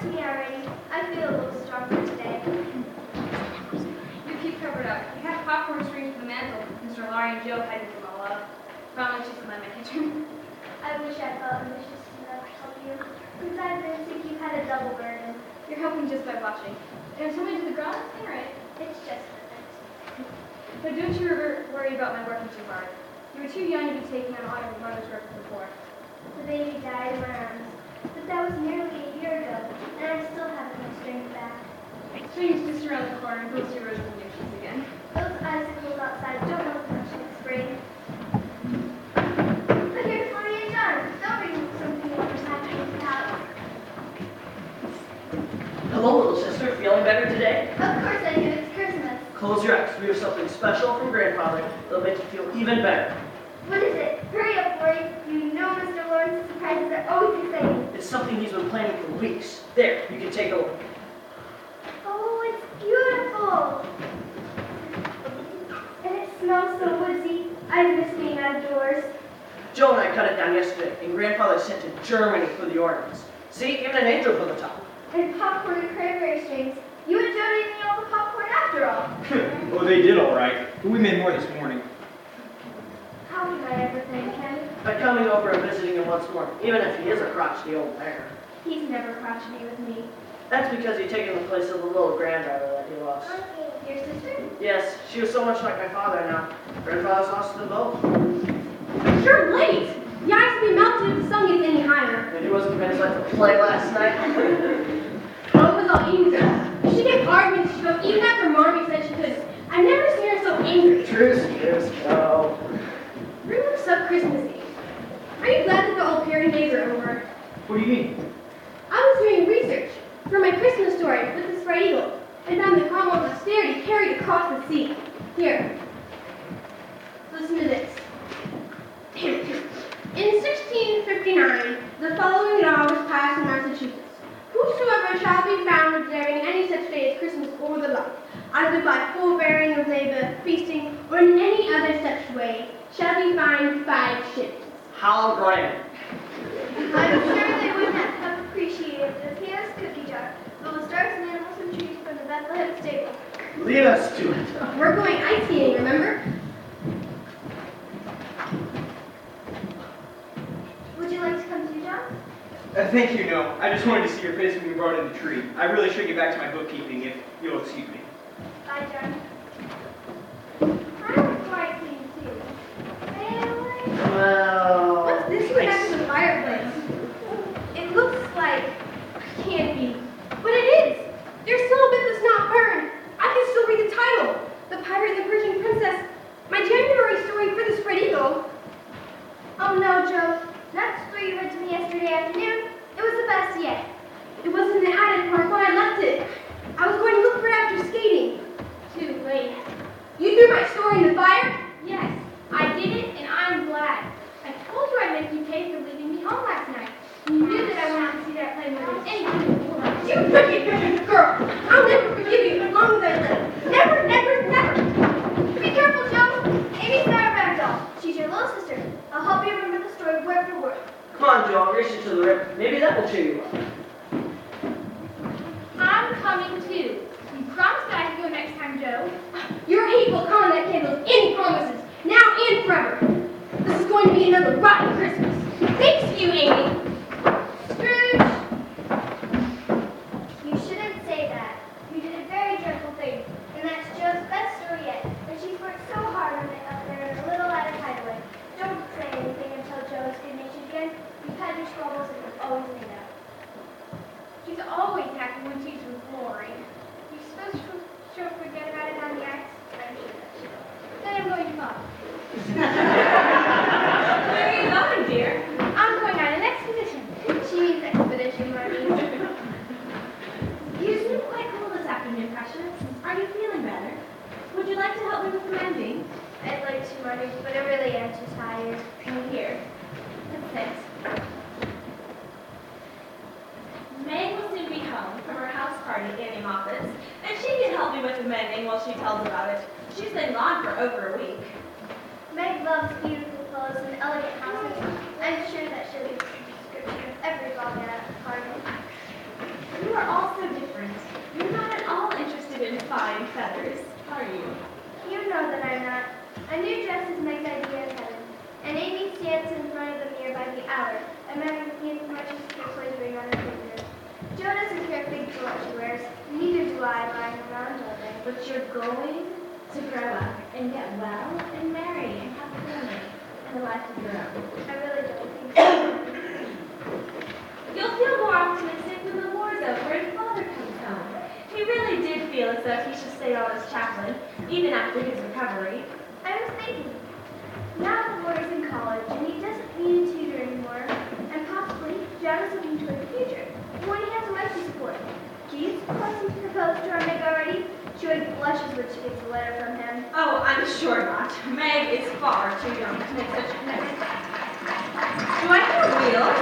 to me already. I feel a little stronger today. You keep covered up. We have popcorn strings for the mantle. Mr. Laurie and Joe hiding them all up. Probably she's in my kitchen. I wish I felt ambitious enough to help you. Since I've been sick, you've had a double burden. You're helping just by watching. And if somebody to the ground, all right. It's just perfect. But don't you ever worry about my working too hard. You were too young to be taking on all your brother's work before. The baby died in my arms. But that was nearly a year ago, and I still haven't my strength back. Spring's just around the corner and boost your resolutions again. Those icicles outside don't look much like spring. But here's Lonnie and John. They'll bring something over happening to the house. Hello, little sister. Feeling better today? Of course I do. It's Christmas. Close your eyes. We have something special from Grandfather that'll make you feel even better. What is it? Hurry up, Lori. You know Mr. Lawrence's surprises are always exciting. It's something he's been planning for weeks. There, you can take a look. Oh, it's beautiful. And it smells so woodsy. I miss being outdoors. Joe and I cut it down yesterday, and Grandfather sent to Germany for the ornaments. See, even an angel for the top. And popcorn and cranberry strings. You and Joe didn't eat all the popcorn after all. Oh, they did all right, but we made more this morning. How can I ever thank him? By coming over and visiting him once more, even if he is a crotchety old bear. He's never crotchety with me. That's because he's taken the place of the little granddaughter that he lost. Your sister? Yes, she was so much like my father now. Grandfather's lost them both. You're late! The ice will be melted if the sun gets any higher. And he wasn't finished like the play last night. Oh, it was all easy. She kept arguing she spoke even after Mommy said she couldn't. I've never seen her so angry. Truce, Joe. Bring us up Christmas Eve. Are you glad that the old parent days are over? What do you mean? I was doing research for my Christmas story with the spread eagle and found that Cromwell's austerity carried across the sea. Here, listen to this. In 1659, the following law was passed in Massachusetts. Whosoever shall be found observing any such day as Christmas or the like, either by forbearing of labor, feasting, or in any other such way, shall be fined 5 shillings. How grand. I'm sure they would not have appreciated the pianist cookie jar, full of stars and animals and trees from the Bethlehem stable. Lead us to it. We're going ice skating, remember? Would you like to come too, John? Thank you, no. I just wanted to see your face when you brought in the tree. I really should get back to my bookkeeping if you'll excuse me. Bye, John. I'm quite clean too. Really? Well... What's this you have in the fireplace? It looks like candy, but it is. There's still a bit that's not burned. I can still read the title, The Pirate and the Persian Princess, my January story for the Spread Eagle. Oh no, Joe. That story you read to me yesterday afternoon, it was the best yet. It was in the attic where I left it. I was going to look for it after skating. Too late. You threw my story in the fire? Yes, I did it, and I'm glad. I told you I'd make you pay for leaving me home last night. You knew that I wanted to see that play more than anything in the world. You wicked girl! I'll never forgive you as long as I live. Never, never, never! Be careful, Joe. Amy's not a rag doll. She's your little sister. I'll help you remember the story word for word. Come on, Joe. I'll race you to the river. Maybe that will cheer you up. I'm coming too. You promised that I could go next time, Joe. You're hateful calling that candle any promises, now and forever. This is going to be another rotten Christmas. Thanks to you, Amy. Scrooge! You shouldn't say that. You did a very dreadful thing, and that's Joe's best story yet. And she's worked so hard on it up there in a little out of hideaway. Don't say anything until Joe is good-natured again. You've had your troubles and you've always made up. She's always happy when she's with Lori. You're supposed to she'll forget about it on the ice. I'm sure that she will. Then I'm going to follow. Where are you going, dear? I'm going on an expedition. She means expedition, Marty. You seem quite cool this afternoon, Precious. Are you feeling better? Would you like to help me with the mending? I'd like to, Marty, but I really am too tired. Here. Thanks. Meg will soon be home from her house party in the office, and she can help me with the mending while she tells about it. She's been gone for over a week. Meg loves beautiful clothes and elegant houses. I'm sure that she'll be a description of every ball at the party. You are better not. A new dress is Meg's idea of heaven, and Amy stands in front of the mirror by the hour, admiring as much as turquoise ring on her finger. Jo doesn't care if big what she wears, neither do I buying around loving. But you're going to grow up and get well and marry and have a family and a life of your own. I really don't think so. You'll feel more optimistic when the war's over and Father comes home. He really did feel as though he should stay on as chaplain, even after his recovery. I was thinking, now the boy is in college and he doesn't need a tutor anymore, and possibly John is looking toward the future, when he has a wife to support. Do you suppose he's proposed to our Meg already? She always blushes when she gets a letter from him. Oh, I'm sure not. Meg is far too young to make such a commitment. Do I hear wheels?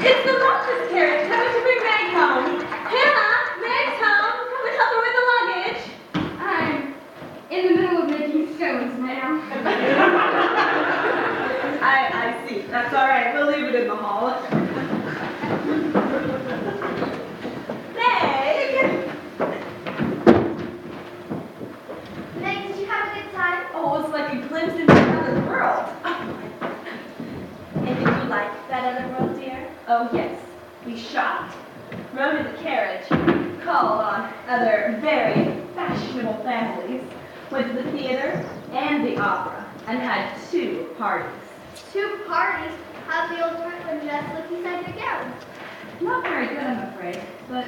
It's the Loftus carriage coming to bring Meg home. Hannah, Meg's home. Come and help her with the luggage. I'm in the middle of making stones now. I see. That's all right. We'll leave it in the hall. Meg! Meg, did you have a good time? Oh, it's like a glimpse into another world. And did you like that other world, dear? Oh, yes. We shopped, rode in the carriage, called on other very fashionable families, went to the theater and the opera, and had 2 parties. 2 parties. How'd the old Brooklyn dress look beside your gown? Not very good, I'm afraid, but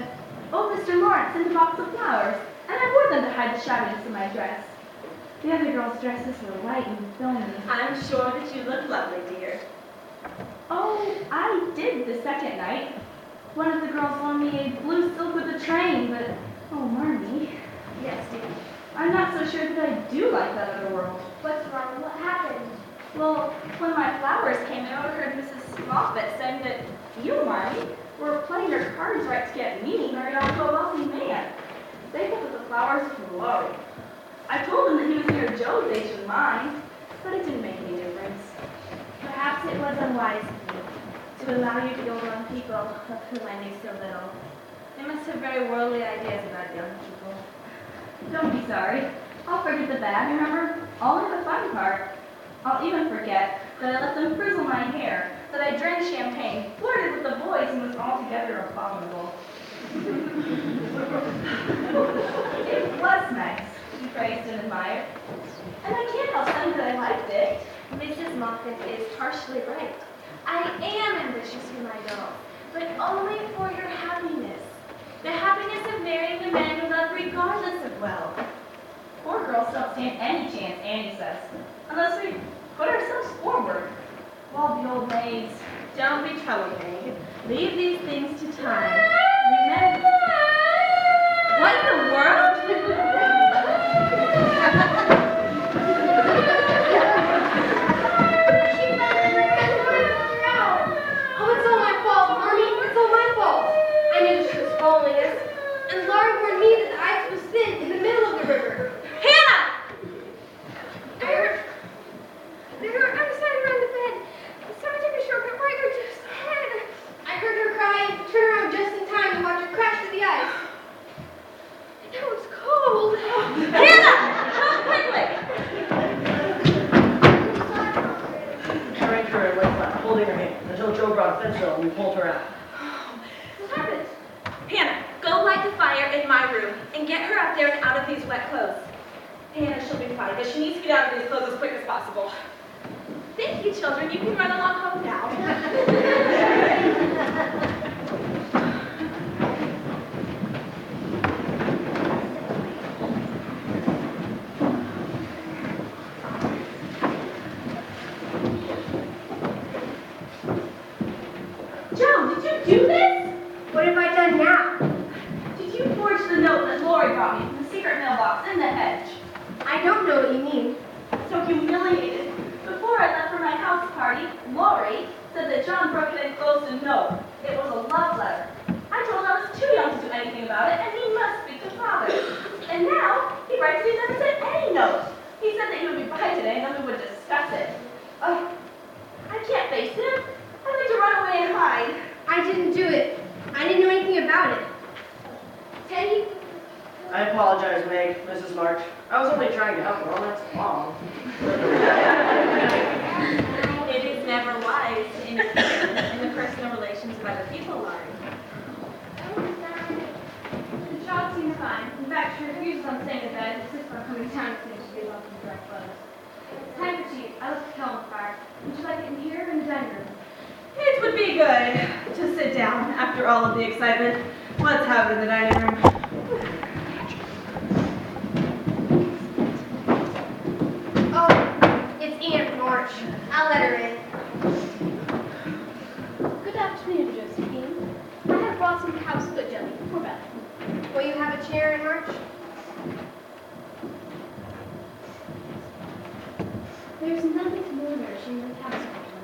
old Mr. Lawrence sent a box of flowers, and I wore them to hide the shabbiness of my dress. The other girls' dresses were white and filmy. I'm sure that you look lovely, dear. Oh, I did the second night. One of the girls wore me a blue silk with a train, but, oh, Marnie. Yes, dear. I'm not so sure that I do like that other world. What's wrong? What happened? Well, when my flowers came, I overheard Mrs. Moffat saying that you, Marnie, were playing your cards right to get me married off to a wealthy man. They thought that the flowers were low. I told them that he was near Joe's age and mine, but it didn't make any difference. Perhaps it was unwise of me to allow you to go among people of whom I knew so little. They must have very worldly ideas about young people. Don't be sorry. I'll forget the bad, remember? Only the fun part. I'll even forget that I let them frizzle my hair, that I drank champagne, flirted with the boys, and was altogether abominable. It was nice, he praised and admired. And I can't help saying that I liked it. Mrs. Moffat is partially right. I am ambitious for my girl, but only for your happiness. The happiness of marrying the man you love regardless of wealth. Poor girls don't stand any chance, Annie says, unless we put ourselves forward. While the old maids, don't be troubled, Meg. Leave these things to time. Remember. What in the world? Oh, it's all my fault, Marnie. It's all my fault. I knew that she was following us. And Laura warned me that the ice was thin in the middle of the river. Hannah! I was standing around the bed. Someone took a shortcut right over just ahead. I heard her cry and turned around just in time to watch her crash to the ice. It was cold. Hannah! Come quickly! Carried her and went flat, holding her hand, until Joe brought a fence rail and we pulled her out. What happened? Hannah, go light the fire in my room and get her up there and out of these wet clothes. Hannah, she'll be fine, but she needs to get out of these clothes as quick as possible. Thank you, children. You can run along home now. Joe, did you do this? What have I done now? Did you forge the note that Lori brought me from the secret mailbox in the hedge? I don't know what you mean. So humiliated. Before I left for my house party, Lori said that John broke it and closed a note. It was a love letter. I told him I was too young to do anything about it, and he must speak to Father. And now, he writes me never sent any note. He said that he would be by today, and then we would discuss it. Oh, I can't face him. I'd like to run away and hide. I didn't do it. I didn't know anything about it. Teddy, I apologize, Meg, Mrs. March. I was only trying to help her. That's long. It is never wise to interfere in the personal relations of other people, Laurie. The child seems fine. In fact, she refuses on staying in bed and insists on coming down as soon as she gets off the direct bus. Time for tea. I left the kettle on fire. Would you like it in here or in the dining room? It would be good to sit down after all of the excitement. Let's have it in the dining room. Oh, it's Aunt March. I'll let her in. Good afternoon, Josephine. I have brought some cow's foot jelly for Beth. Will you have a chair, Aunt March? There's nothing more nourishing than cow's foot jelly.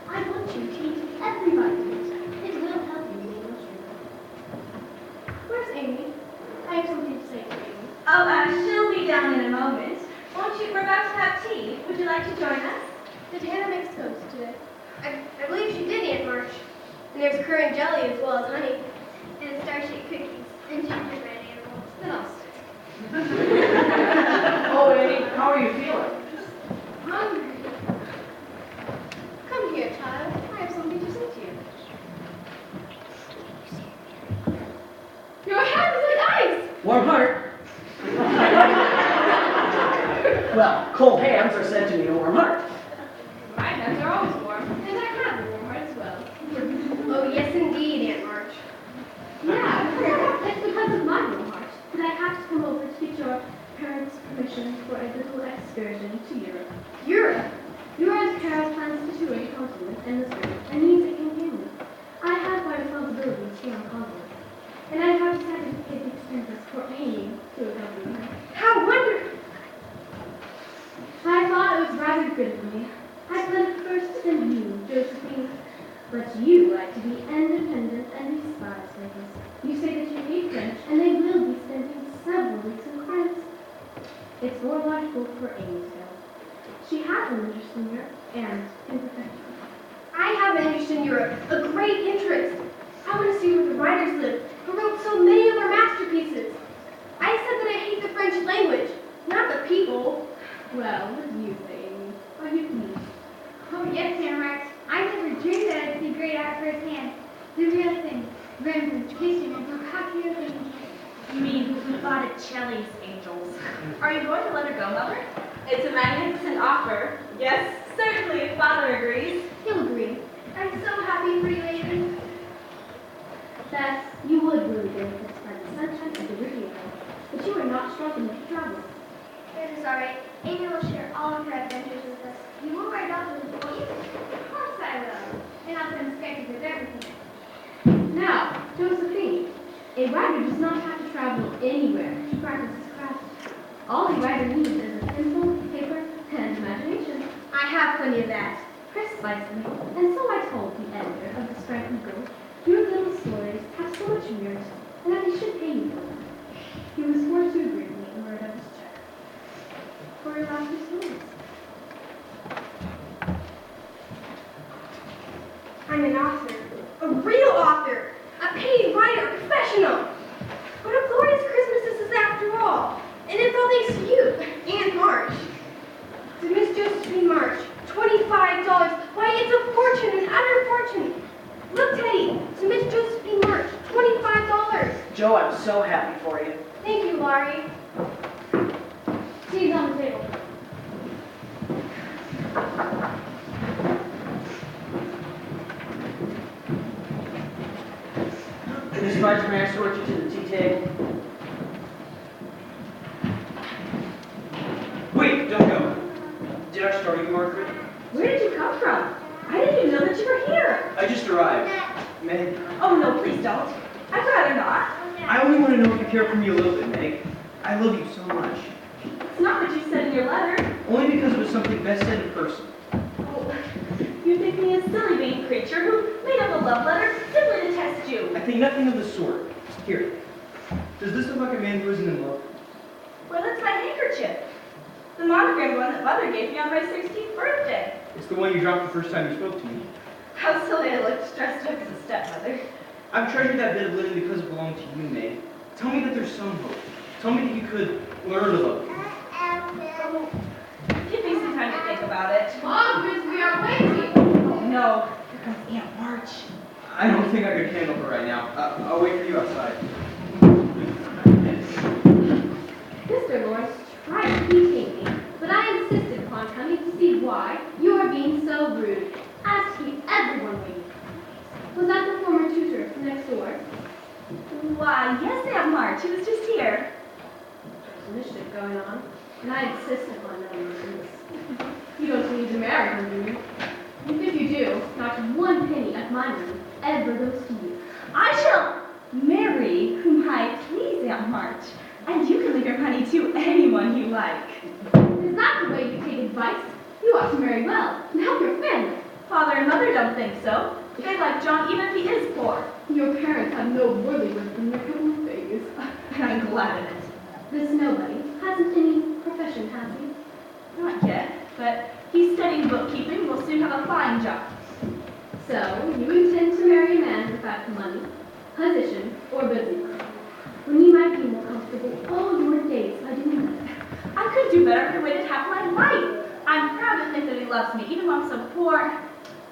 I want you to eat every vitamin. It will help you gain more strength. Where's Amy? I have something to say to Amy. Oh, she'll be down in a moment. Won't you? We're about to have tea. Would you like to join us? Did Hannah make scones today? I believe she did, Aunt March. And there's currant jelly as well as honey. And star-shaped cookies and gingerbread animals. What else? Oh, Amy, how are you feeling? Hungry. Come here, child. I have something to say to you. Your hand is like ice! Warm heart. Well, cold hands are said to mean a warm heart. My hands are always warm, and I have a warm heart as well. Oh, yes, indeed, Aunt March. Yeah, it's because of my warm heart that I have to come over to get your parents' permission for a little excursion to Europe. Europe? Your Aunt Carol plans to tour the continent and the spring and needs a companion. I have my responsibilities here on continent, and I have decided to take the expenses for Amy to accompany her. How wonderful! I thought it was rather good of me. I planned first to send you, Josephine, but you like to be independent and despise ladies. You say that you hate French, and they will be spending several weeks in France. It's more logical for Amy to go. She has an interest in Europe and in perfection. I have an interest in Europe, a great interest. I want to see where the writers live who wrote so many of our masterpieces. I said that I hate the French language, not the people. Well, what do you say, Amy? Are you pleased? Oh, yes, Aunt March. I never dreamed that I'd see great art firsthand. The real thing. Rembrandt, Titian, and Boccaccio paintings. You mean Botticelli's angels? Are you going to let her go, Mother? It's a magnificent offer. Yes, certainly, if Father agrees. He'll agree. I'm so happy for you, Amy. That you would really benefit by the sunshine of the Riviera, but you are not strong enough to travel. It is all right. Amy will share all of her adventures with us. You won't write off with will you? Of course I will. And I'll send sketches of everything. Now, Josephine, a writer does not have to travel anywhere to practice his craft. All a writer needs is a pencil, paper, and imagination. I have plenty of that. Precisely. And so I told the editor of the Striped Eagle, your little stories have so much merit, and that he should pay you for them. He was forced to agree with me and wrote up his check. For your last few stories. I'm an author. A real author. A paid writer, a professional. What a glorious Christmas this is after all. And it's all thanks to you, Aunt March. To Miss Josephine March, $25. Why, it's a fortune, an utter fortune. Look, Teddy, to Miss Josephine March, $25. Joe, I'm so happy for you. Thank you, Laurie. Tea's on the table. Miss March, may I escort you to the tea table? Wait, don't go. Did I startle you, Margaret? Where did you come from? I didn't even know that you were here. I just arrived. Meg, Oh, no, please don't. I'd rather not. I only want to know if you care for me a little bit, Meg. I love you so much. It's not what you said in your letter. Only because it was something best said in person. Oh, you think me a silly vain creature who made up a love letter simply to test you. I think nothing of the sort. Here. Does this look like a man who isn't in love? Well, it's my handkerchief. The monogrammed one that Mother gave me on my 16th birthday. It's the one you dropped the first time you spoke to me. How silly I looked dressed up as a stepmother. I've treasured that bit of linen because it belonged to you, Meg. Tell me that there's some hope. Told me that you could learn to love me. Oh, give me some time to think about it. Mom, we are waiting. Oh no, here comes Aunt March. I don't think I could handle her right now. I'll wait for you outside. Mr. Lawrence tried to keep me, but I insisted upon coming to see why you are being so rude, as to keep everyone waiting. Was that the former tutor from next door? Why, yes, Aunt March. He was just here. There's mischief going on, and I insist upon knowing this. You don't need to marry him, do you? And if you do, not one penny of my money ever goes to you. I shall marry whom I please, Aunt March. And you can leave your money to anyone you like. Is that the way you take advice? You ought to marry well and help your family. Father and mother don't think so. They like John even if he is poor. Your parents have no worldly wisdom to come with babies. And I'm glad of it. This nobody hasn't any profession, has he? Not yet, but he's studying bookkeeping. We'll soon have a fine job. So, you intend to marry a man without money, position, or business, when you might be more comfortable all your days by doing that. I could do better if I waited half my life. I'm proud to think that he loves me, even though I'm so poor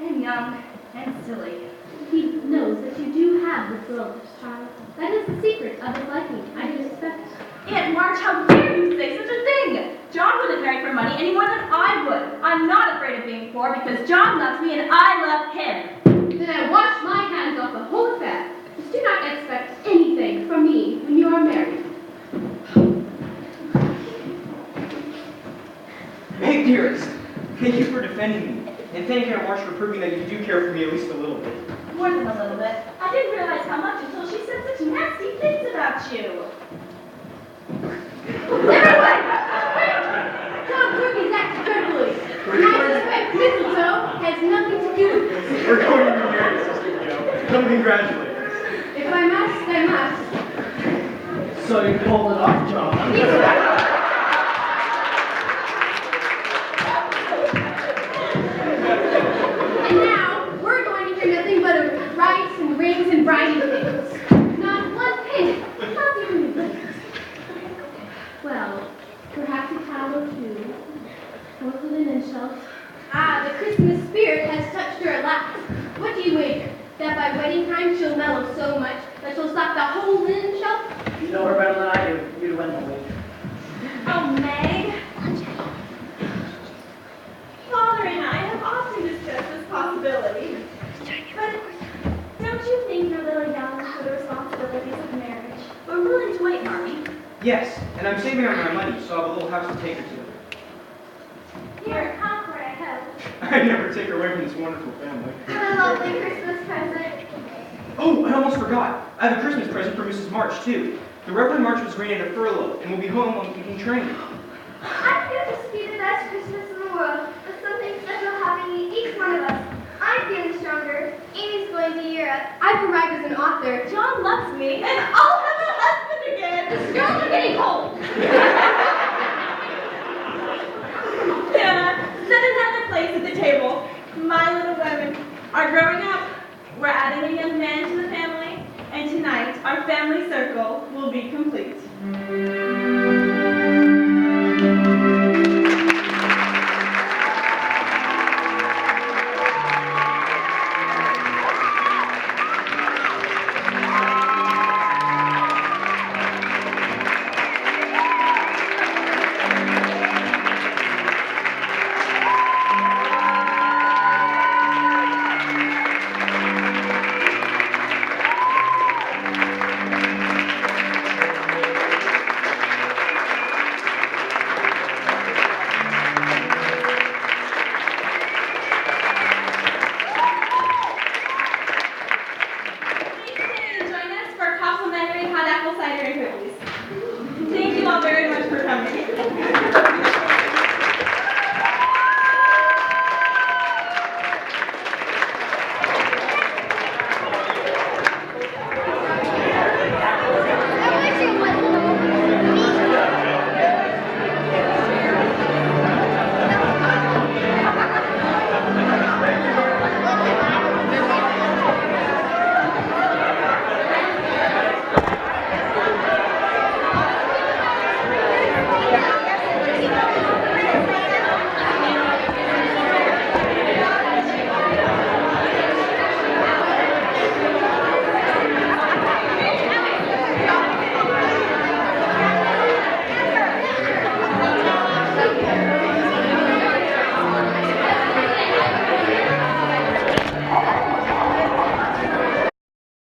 and young and silly. He knows that you do have this girlish child. That is the secret of his liking, I do suspect. Aunt March, how dare you say such a thing? John wouldn't marry for money any more than I would. I'm not afraid of being poor because John loves me and I love him. Then I wash my hands off the whole affair. Just do not expect anything from me when you are married. Hey, dearest. Thank you for defending me. And thank Aunt March for proving that you do care for me at least a little bit. More than a little bit. I didn't realize how much until she said such nasty things about you. Everyone! John Kirby's acting dreadfully. And I suspect mistletoe has nothing to do with this. We're going to be married, Sister Joe. Come congratulate us. If I must, I must. So you pulled it off, John. And now, we're going to hear nothing but of rights and rings and briding things. Not one penny. Not even a bit. Well, perhaps a towel or two. Or the linen shelf. Ah, the Christmas spirit has touched her at last. What do you wager? That by wedding time she'll mellow so much that she'll stock the whole linen shelf? You know her better than I do. You'd win the league. Oh, Meg. Father and I have often discussed this possibility. But don't you think you're a little young for the responsibilities of marriage? We're willing to wait, Marmy. Yes, and I'm saving up my money, so I have a little house to take her to. Here, comfort, I hope. I never take her away from this wonderful family. What a lovely Christmas present. Oh, I almost forgot. I have a Christmas present for Mrs. March, too. The Reverend March was granted a furlough and will be home on evening train. I feel this to be the best Christmas in the world, with something special happening to each one of us. I'm feeling stronger. Amy's going to Europe. I've arrived as an author. John loves me, and I'll have a husband again. The girls are getting cold. Hannah, set another place at the table. My little women are growing up. We're adding a young man to the family, and tonight our family circle will be complete. Thank you all very much for coming.